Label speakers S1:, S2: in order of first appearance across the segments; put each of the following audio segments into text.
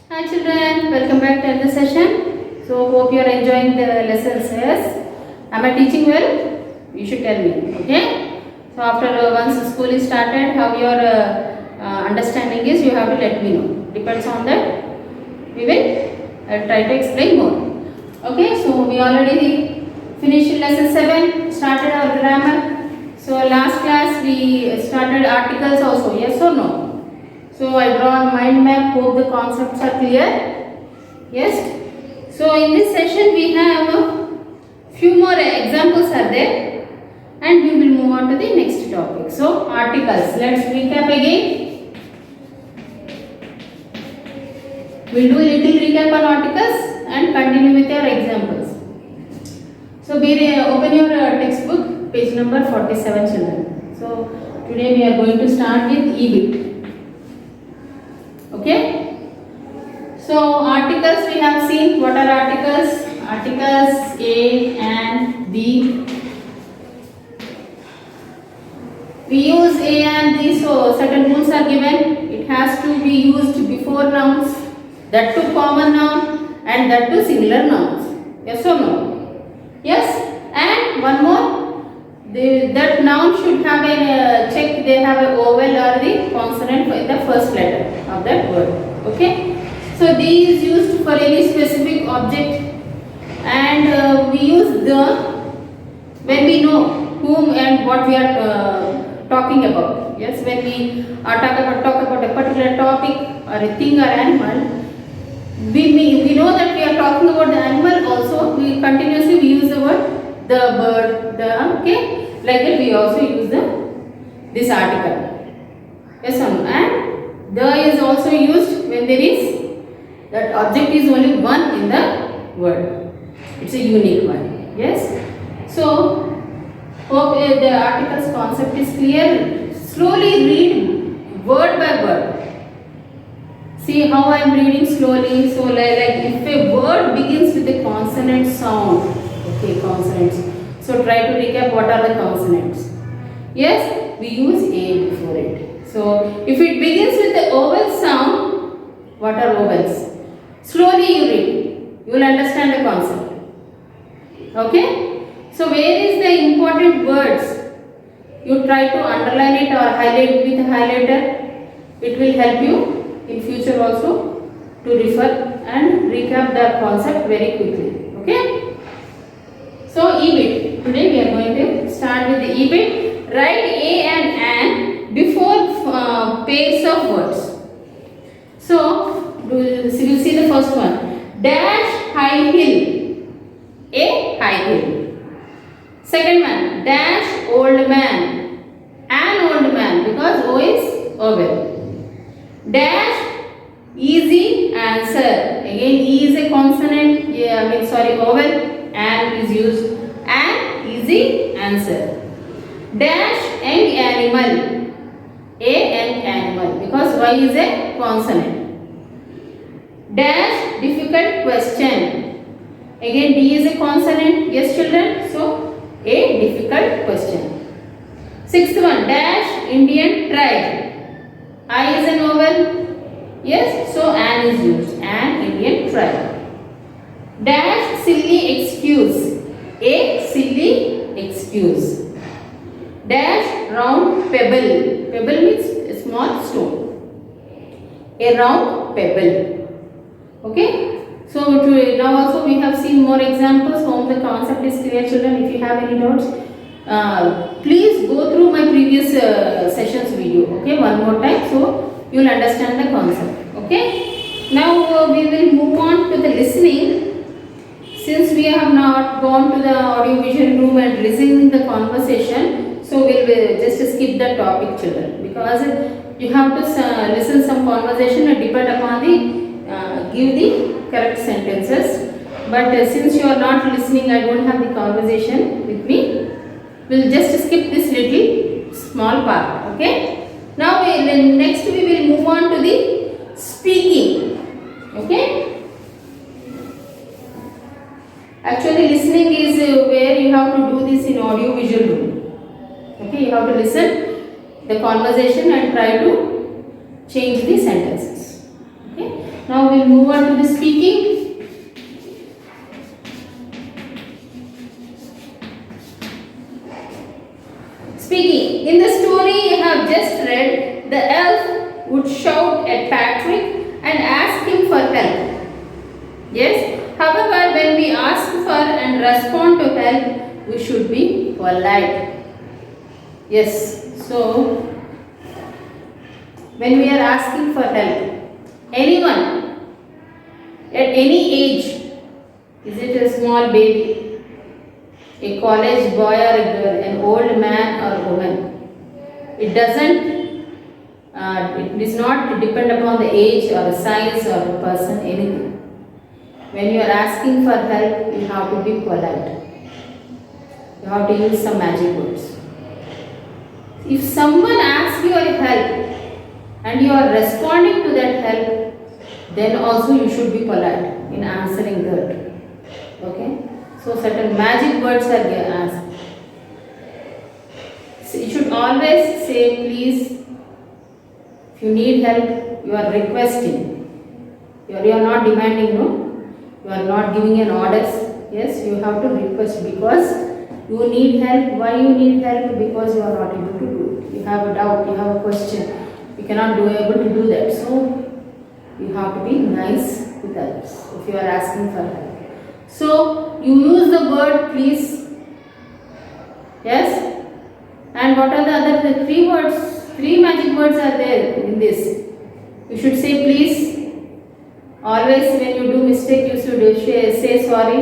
S1: Hi children, welcome back to another session. So hope you are enjoying the lessons. Yes, am I teaching well? You should tell me. Okay. So after once the school is started, how your understanding is, you have to let me know. Depends on that. We will try to explain more. Okay. So we already finished lesson 7. Started our grammar. So last class we started articles also. Yes or no? So I draw a mind map. Hope the concepts are clear. Yes. So in this session we have a few more examples are there, and we will move on to the next topic. So articles. Let's recap again. We'll do a little recap on articles and continue with your examples. So open your textbook, page number 47, children. So today we are going to start with EBIT. Okay. So articles we have seen. What are articles? Articles A and B. We use A and B, so certain rules are given. It has to be used before nouns, that too common noun, and that too singular nouns. Yes or no? Yes. And one more. That noun should have a check. They have a vowel or the consonant in the first letter of that word. Okay. So D is used for any specific object, and we use the when we know whom and what we are talking about. Yes, when we are talk about a particular topic or a thing or animal, we know that we are talking about the animal. Also, we continuously we use the word the bird, the okay. Like that, we also use this article. Yes or no? And the is also used when there is that object is only one in the word. It's a unique one. Yes. So hope the article's concept is clear. Slowly read word by word. See how I am reading slowly. So like if a word begins with a consonant sound, okay, consonants. So try to recap what are the consonants. Yes, we use A before it. So if it begins with the vowel sound, what are vowels? Slowly you read. You will understand the concept. Okay. So where is the important words? You try to underline it or highlight with a highlighter. It will help you in future also to refer and recap the concept very quickly. Okay. So EBIT. Today we are going to start with the EBIT. Write A and an before pairs of words. So we will see the first one. Dash high hill. A high hill. Second one. Dash old man. An old man, because O is vowel. Dash easy answer. Again E is a consonant. Vowel. An is used. An easy answer. Dash young animal. A young animal, because Y is a consonant. Dash difficult question. Again D is a consonant. Yes children. So a difficult question. Sixth one. Dash Indian tribe. I is a vowel. Yes. So an is used. An Indian tribe. Dash silly excuse. A silly excuse. Dash round pebble. Pebble means a small stone. A round pebble. Okay. So now also we have seen more examples. Hope the concept is clear, children. If you have any doubts, please go through my previous sessions video. Okay, one more time, so you will understand the concept. Okay. Now we will move on to the listening. Since we have not gone to the audio visual room and listening the conversation, so we will just skip the topic, children, because you have to listen some conversation and depend upon the give the correct sentences. But since you are not listening, I don't have the conversation with me. We'll just skip this little small part. Okay. Now next we will move on to the speaking. Okay. Actually, listening is where you have to do this in audio visual room. Okay, you have to listen the conversation and try to change the sentences. Okay. Now we'll move on to the speaking. Speaking. In the story you have just read, the elf would shout at Patrick and ask him for help. Yes. However, when we ask for and respond to help, we should be polite. Yes. So, when we are asking for help, anyone at any age, is it a small baby, a college boy or a girl, an old man or woman, it is not depend upon the age or the size of the person, anything. When you are asking for help, you have to be polite. You have to use some magic words. If someone asks you help and you are responding to that help, then also you should be polite in answering that. Okay? So certain magic words are asked. So you should always say please. If you need help, you are requesting. You are not demanding, no? You are not giving an orders. Yes, you have to request because you need help. Why you need help? Because you are not able to do it. You have a doubt, you have a question. You cannot be able to do that. So you have to be nice with others if you are asking for help. So you use the word please. Yes. And what are the three words? Three magic words are there in this. You should say please. Always when you do mistake, you should say sorry,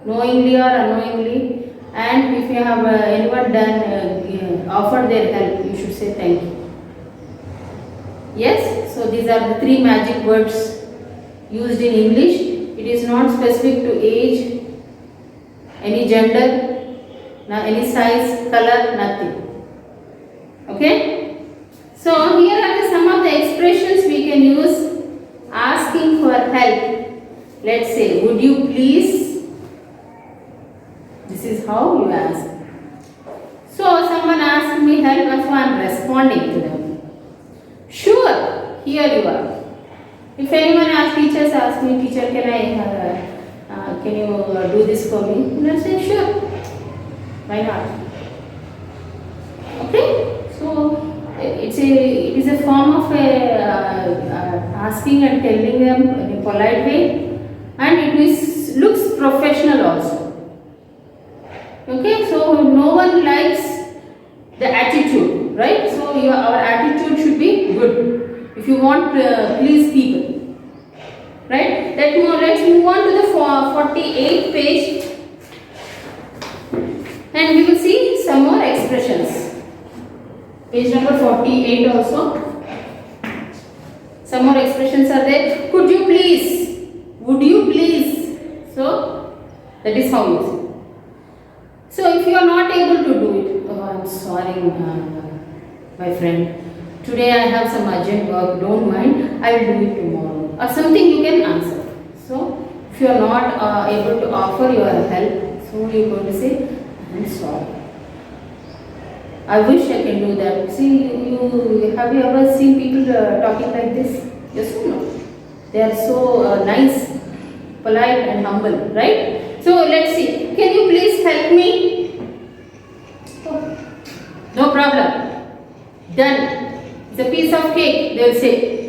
S1: knowingly or unknowingly. And if you have anyone done offered their help, you should say thank you. Yes, so these are the three magic words used in English. It is not specific to age, any gender, any size, color, nothing. Okay? So here are some of the expressions we can use asking for help. Let's say, would you please? This is how you ask. So someone asked me help, so I am responding to them. Sure, here you are. If anyone teachers ask me, teacher, can you do this for me? I say sure. Why not? Okay. So it is a form of asking and telling them in a polite way, and it looks professional also. Okay. So no one likes the attitude, right? So our attitude should be good. If you want please people, right? Let's move on to the 48th page, and we will see some more expressions. Page number 48 also. Some more expressions are there. Could you please? Would you please? So that is how you say. So if you are not able to do it, oh, I'm sorry, my friend. Today I have some urgent work. Don't mind. I will do it tomorrow. Or something you can answer. So if you are not able to offer your help, so you are going to say, I'm sorry. I wish I can do that. See, have you ever seen people talking like this? Yes or no? They are so nice, polite and humble, right? So let's see. Can you please help me? Oh, no problem. Done. It's a piece of cake, they will say.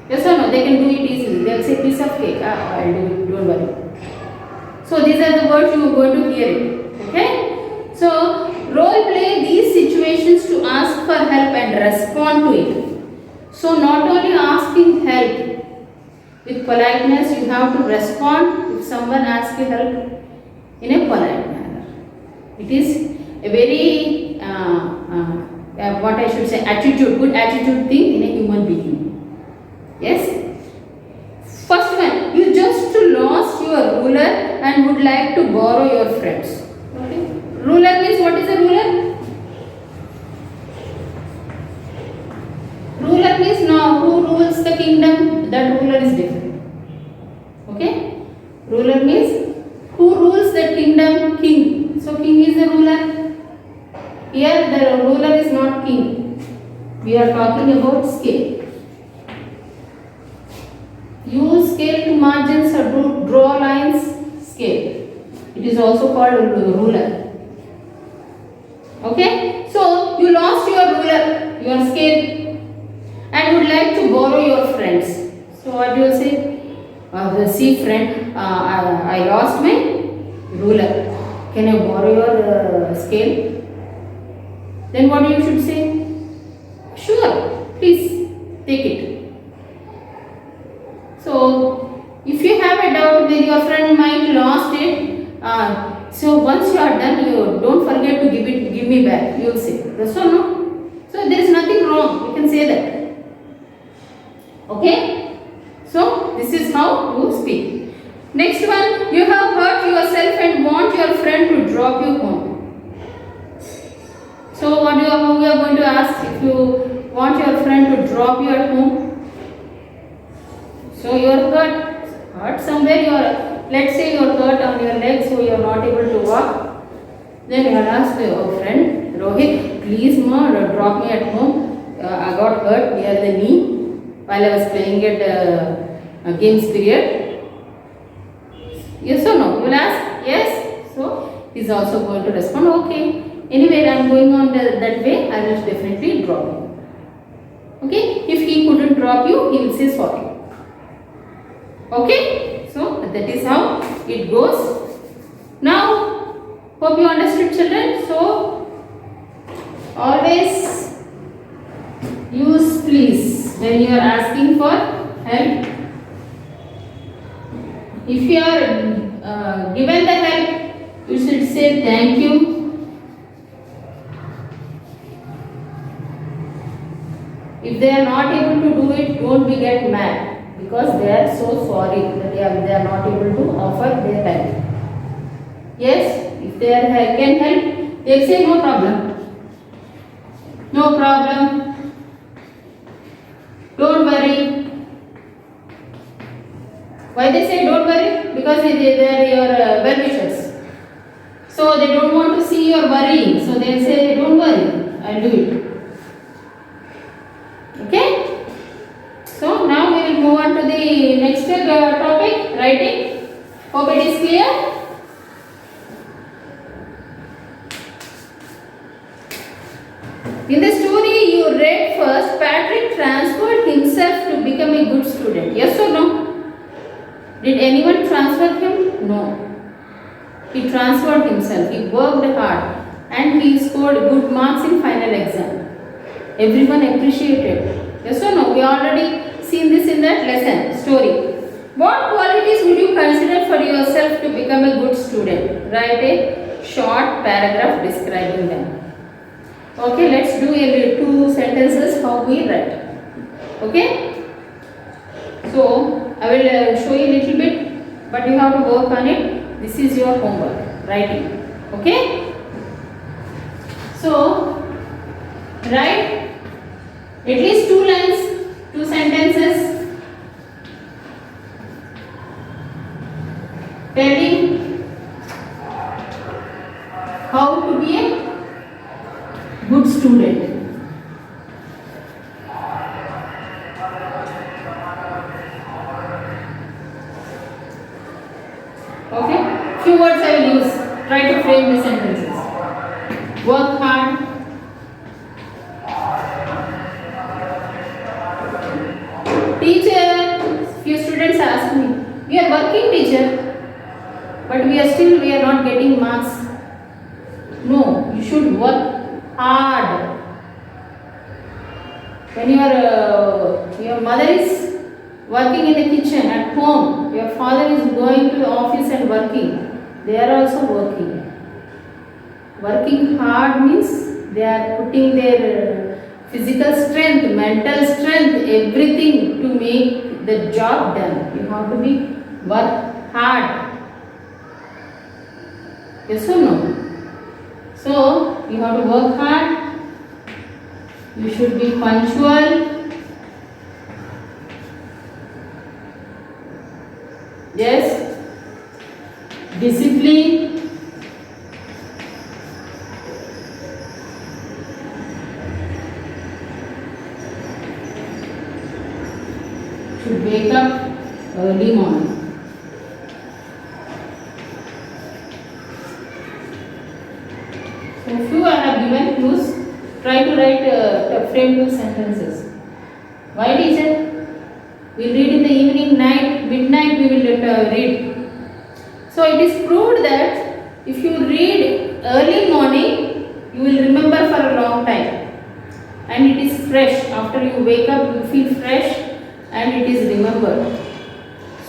S1: Yes or no? They can do it easily. They will say piece of cake. I'll do it. Don't worry. So these are the words you are going to hear it. Okay? So role play these situations to ask for help and respond to it. So not only asking help with politeness, you have to respond if someone asks you help in a polite manner. It is a very what I should say attitude, good attitude thing in a human being. Yes. First one, you just lost your ruler and would like to borrow your friends. Okay. Ruler means what is a ruler? Ruler means now who rules the kingdom, that ruler is different. Okay? Ruler means who rules the kingdom, king. So king is the ruler. Here the ruler is not king. We are talking about skill. use scale to margins or to draw lines. Scale. It is also called ruler. Okay. So you lost your ruler, your scale, and would like to borrow your friends. So what do you say? See friend, I lost my ruler. Can I borrow your scale? Then what you should say? Sure, please take it. So if you have a doubt that your friend might lost it, so once you are done, you don't forget to give me back. You will say yes or no. So there is nothing wrong. You can say that. Okay. So this is how you speak. Next one, you have hurt yourself and want your friend to drop you home. So how we are going to ask if you want your friend to drop you at home. So you are hurt somewhere. Let's say you are hurt on your leg, so you are not able to walk. Then you will ask your friend, Rohit, please drop me at home. I got hurt near the knee while I was playing at a games period. Yes or no? You will ask yes. So he is also going to respond okay. Anyway, I am going on that way. I will definitely drop you. Okay. If he couldn't drop you, he will say sorry. Okay. So that is how it goes. Now, hope you understood, children. So always use please when you are asking for help. If you are given the help, you should say thank you. If they are not able to do it, don't be get mad because they are so sorry that they are not able to offer their help. Yes, if they can help, they say no problem. No problem. Don't worry. Why they say don't worry? Because they are your well-wishers. So they don't want to see your worrying. So they say don't worry, I'll do it. Okay? So now we will move on to the next topic, writing. Hope it is clear. In the story you read first, Patrick transferred himself to become a good student. Yes or no? Did anyone transfer him? No. He transferred himself. He worked hard and he scored good marks in final exam. Everyone appreciated. Yes or no? We already seen this in that lesson, story. What qualities would you consider for yourself to become a good student? Write a short paragraph describing them. Okay, let's do two sentences how we write. Okay? So, I will show you a little bit, but you have to work on it. This is your homework, writing. Okay? So, write at least 2 lines, 2 sentences, telling how to be a good student. Okay, few words I will use. Try to frame the sentences. Work hard. Teacher, few students ask me, we are working teacher, but we are not getting marks. No, you should work hard. When your mother is working in the kitchen at home, your father is going to the office and working, they are also working. Working hard means they are putting their physical strength, mental strength, everything to make the job done. You have to be work hard. Yes or no? So, you have to work hard. You should be punctual. Yes. Discipline. Should wake up early morning. So few I have given clues. Try to write frame 2 sentences. Why teacher? We will read in the evening, night, midnight we will read. So it is proved that if you read early morning, you will remember for a long time. And it is fresh. After you wake up, you feel fresh and it is remembered.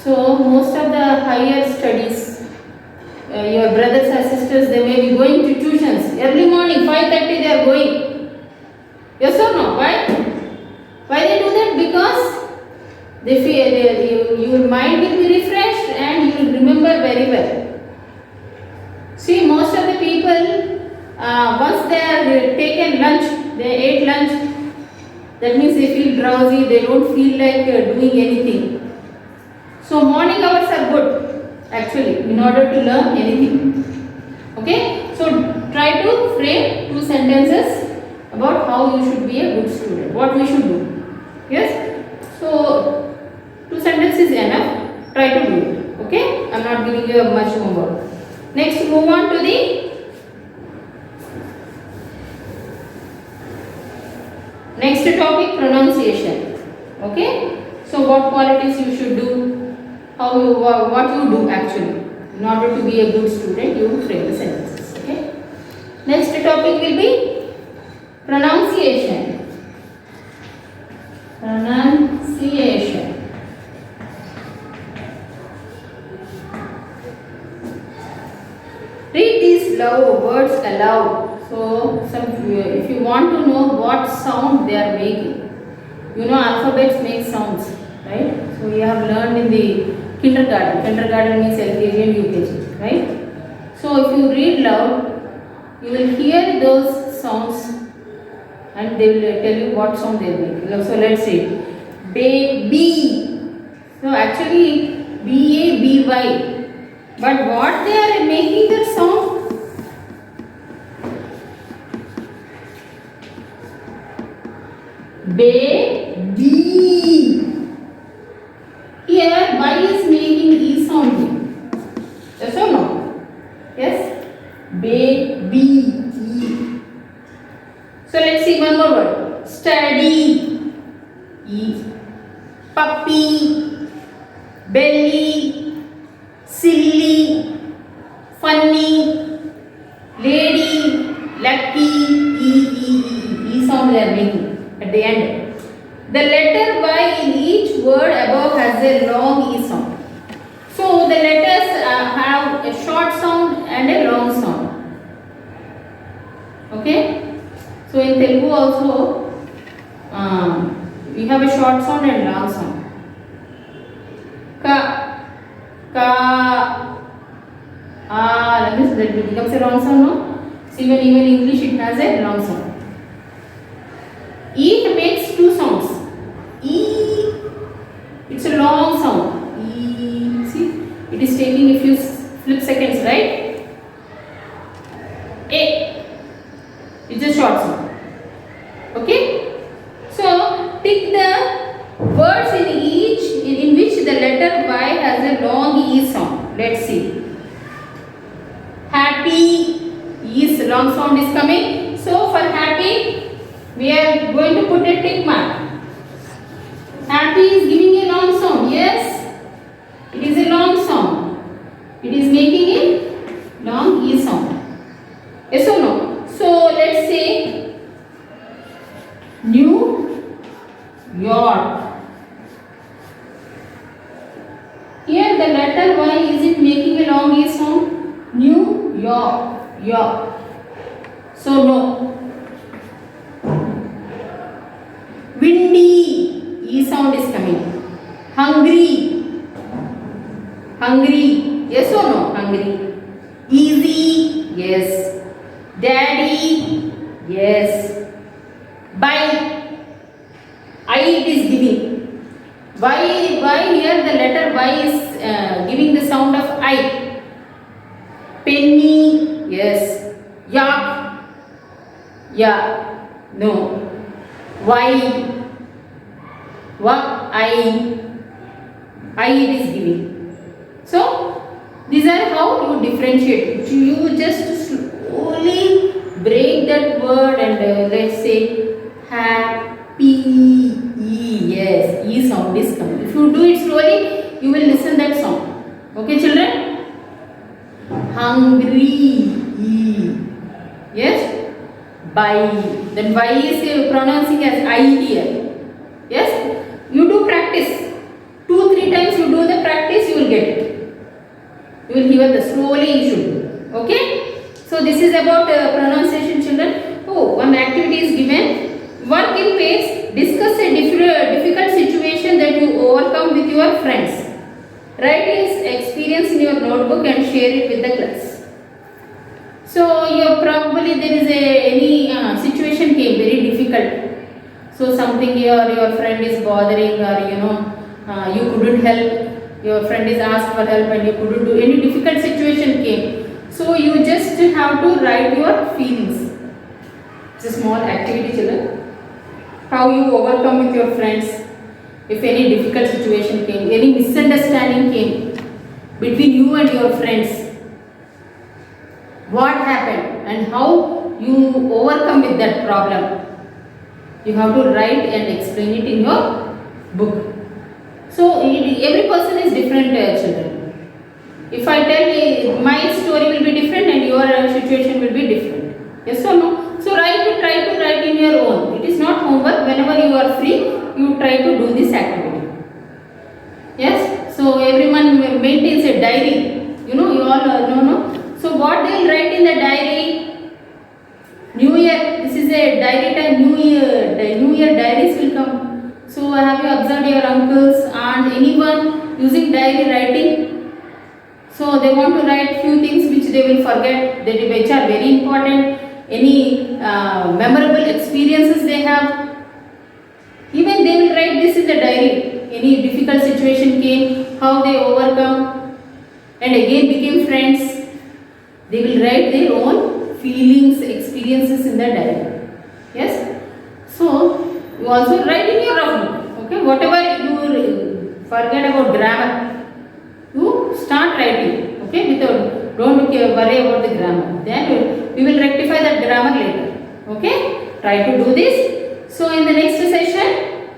S1: So most of the higher studies, your brothers and sisters, they may be going to tuitions. Early morning, 5:30 they are going. Yes or no? Why? Why they do that? Because they feel your mind will be refreshed and you will remember very well. See, most of the people, once they are taken lunch, they ate lunch, that means they feel drowsy, they don't feel like doing anything. So morning hours are good actually in order to learn anything. Okay, so try to frame 2 sentences about how you should be a good student, what we should do. Yes, so 2 sentences is enough. Try to do it. Okay, I am not giving you much homework. Next, move on to the next topic, pronunciation. Okay, so what qualities you should do, how you, what you do actually in order to be a good student, you frame the sentences. Okay, next topic will be pronunciation. Pronunciation. Read these words aloud. So, if you want to know what sound they are making, you know alphabets make sounds, right? So you have learned in the kindergarten. Kindergarten means LKG and UKG, right? So if you read loud, you will hear those sounds and they will tell you what sound they are making. So let's see, baby. So actually BABY. But what they are making that sound? Baby. Here Y is making E sound. Yes or no? Yes? Baby. So let's see one more word. Study. E. Puppy. Belly. Silly, funny, lady, lucky, E sound they are making at the end. The letter Y in each word above has a long E sound. So the letters have a short sound and a long sound. Okay. So in Telugu also we have a short sound and long sound. Ka. Ka, that means that becomes a long sound, no? So even in English it has a long sound. E makes 2 sounds. E, it's a long sound. E, see, it is taking a few flip seconds, right? A, it's a short sound. Okay? So pick the words in which the letter Y has a long E sound. Let's see. Happy, E's long sound is coming. So for happy, we are going to put a tick mark. Happy is giving a long sound. Yes, it is a long sound. It is making a long E sound. Yes or no? So let's say New York. Here the letter Y isn't making a long E sound. New York. York. So no. Windy. E sound is coming. Hungry. Hungry. Yes or no? Hungry. Easy. Yes. Daddy. Yes. Bye. I it is giving. Why here the letter Y is giving the sound of I. Penny, yes. Yak, yeah, no. Why, what I. I it is giving. So these are how you differentiate. You just slowly break that word and let's say happy. Yes, E sound is coming. If you do it slowly, you will listen that sound. Okay, children? Hungry. Yes? By. Then Y is pronouncing as I here. Yes? You do practice. 2-3 times you do the practice, you will get it. You will hear the slowly you should do. Okay? So this is about pronunciation, children. Oh, one activity is given. Work in pairs. Discuss a difficult situation that you overcome with your friends. Write his experience in your notebook and share it with the class. So you probably there is any situation came very difficult. So something your friend is bothering, or you couldn't help. Your friend is asked for help and you couldn't do. Any difficult situation came. So you just have to write your feelings. It's a small activity, children. How you overcome with your friends. If any difficult situation came, any misunderstanding came between you and your friends, what happened and how you overcome with that problem. You have to write and explain it in your book. So every person is different, children. If I tell my story will be different and your situation will be different. Yes or no? So try to write in your own. It is not homework. Whenever you are free, you try to do this activity. Yes. So everyone maintains a diary. You all know. So what they will write in the diary? New Year. This is a diary time. New Year diaries will come. So have you observed your uncles, aunt, anyone using diary writing? So they want to write few things which they will forget, which are very important. Any memorable experiences they have. Even they will write this in the diary. Any difficult situation came, how they overcome, and again became friends. They will write their own feelings, experiences in the diary. Yes. So you also write in your rough book. Okay. Whatever you forget about grammar, you start writing. Okay. Don't worry about the grammar. Then we will rectify that grammar later. Okay. Try to do this. So in the next session,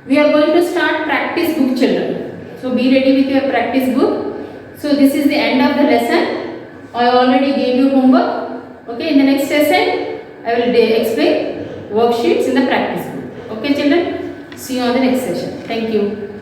S1: we are going to start practice book, children. So be ready with your practice book. So this is the end of the lesson. I already gave you homework. Okay. In the next session, I will explain worksheets in the practice book. Okay, children. See you on the next session. Thank you.